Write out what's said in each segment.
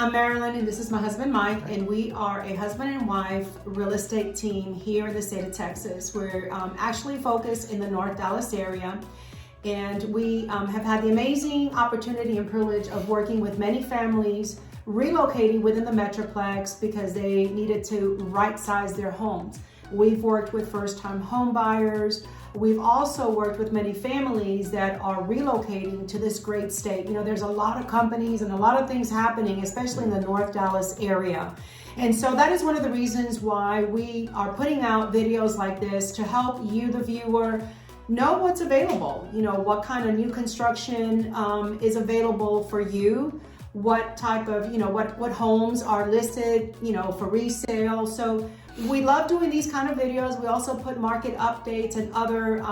I'm Marilyn, and this is my husband Mike, and we are a husband and wife real estate team here in the state of Texas. We're actually focused in the North Dallas area, and we have had the amazing opportunity and privilege of working with many families relocating within the Metroplex because they needed to right-size their homes. We've worked with first-time home buyers. We've also worked with many families that are relocating to this great state. You know, there's a lot of companies and a lot of things happening, especially in the North Dallas area. And so that is one of the reasons why we are putting out videos like this to help you, the viewer, know what's available. You know, what kind of new construction is available for you, what type of, you know, what homes are listed, you know, for resale. So we love doing these kind of videos. We also put market updates and other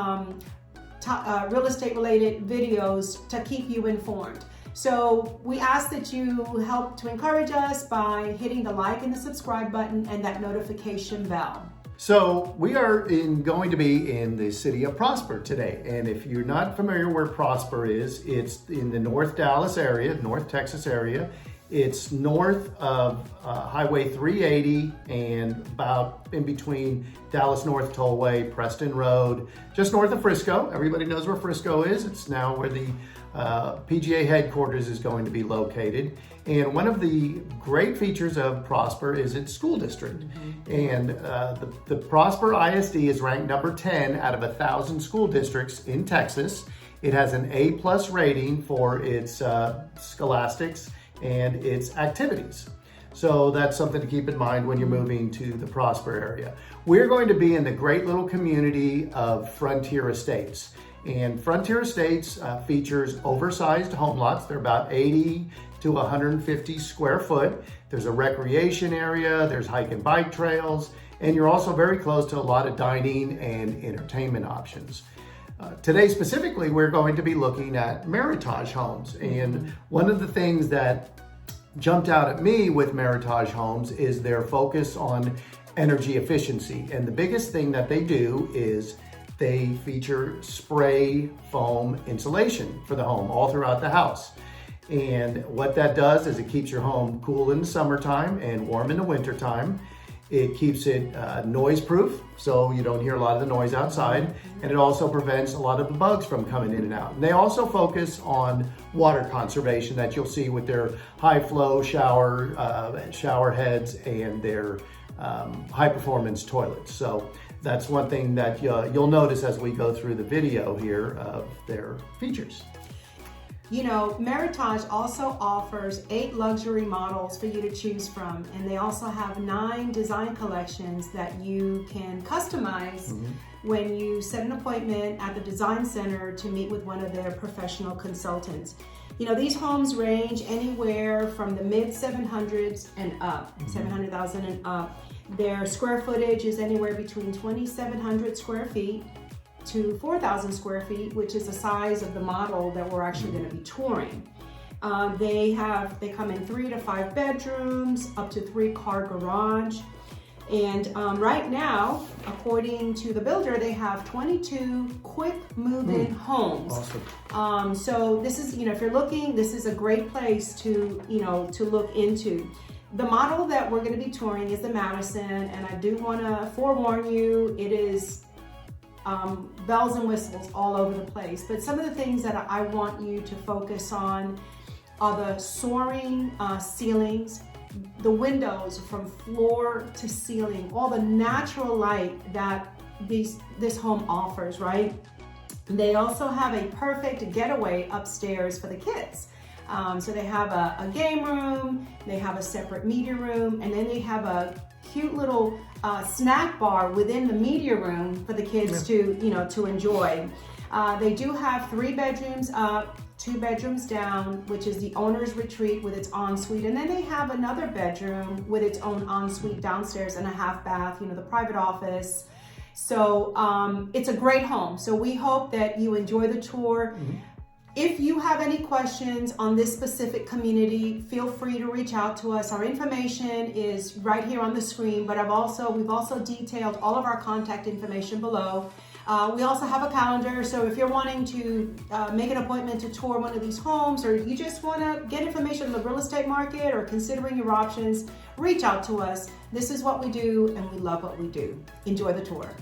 real estate related videos to keep you informed. So we ask that you help to encourage us by hitting the like and the subscribe button and that notification bell. So we are going to be in the city of Prosper today. And if you're not familiar where Prosper is, it's in the North Dallas area, North Texas area. It's north of Highway 380 and about in between Dallas North Tollway, Preston Road, just north of Frisco. Everybody knows where Frisco is. It's now where the PGA headquarters is going to be located. And one of the great features of Prosper is its school district. And the Prosper ISD is ranked number 10 out of 1,000 school districts in Texas. It has an A+ rating for its scholastics and its activities. So that's something to keep in mind when you're moving to the Prosper area. We're going to be in the great little community of Frontier Estates. And Frontier Estates features oversized home lots. They're about 80 to 150 square foot. There's a recreation area, there's hike and bike trails, and you're also very close to a lot of dining and entertainment options. Today specifically, we're going to be looking at Meritage Homes. And one of the things that jumped out at me with Meritage Homes is their focus on energy efficiency. And the biggest thing that they do is they feature spray foam insulation for the home all throughout the house. And what that does is it keeps your home cool in the summertime and warm in the wintertime. It keeps it noise proof, so you don't hear a lot of the noise outside, and it also prevents a lot of the bugs from coming in and out. And they also focus on water conservation that you'll see with their high flow shower heads and their high performance toilets. So that's one thing that you'll notice as we go through the video here of their features. You know, Meritage also offers 8 luxury models for you to choose from, and they also have 9 design collections that you can customize when you set an appointment at the design center to meet with one of their professional consultants. You know, these homes range anywhere from the mid 700s and up, 700,000 and up. Their square footage is anywhere between 2,700 square feet to 4,000 square feet, which is the size of the model that we're actually going to be touring. They come in 3 to 5 bedrooms, up to 3-car garage. And right now, according to the builder, they have 22 quick move-in homes. Awesome. So this is, you know, if you're looking, this is a great place to, you know, to look into. The model that we're going to be touring is the Madison, and I do want to forewarn you, it is bells and whistles all over the place. But some of the things that I want you to focus on are the soaring ceilings, the windows from floor to ceiling, all the natural light that this home offers, right? They also have a perfect getaway upstairs for the kids. So they have a game room, they have a separate media room, and then they have a cute little snack bar within the media room for the kids to, you know, to enjoy. They do have 3 bedrooms up, 2 bedrooms down, which is the owner's retreat with its ensuite, and then they have another bedroom with its own ensuite downstairs and a half bath, you know, the private office. So it's a great home. So we hope that you enjoy the tour. If you have any questions on this specific community, feel free to reach out to us. Our information is right here on the screen, but we've also detailed all of our contact information below. We also have a calendar, so if you're wanting to make an appointment to tour one of these homes, or you just want to get information on the real estate market or considering your options, reach out to us. This is what we do, and we love what we do. Enjoy the tour.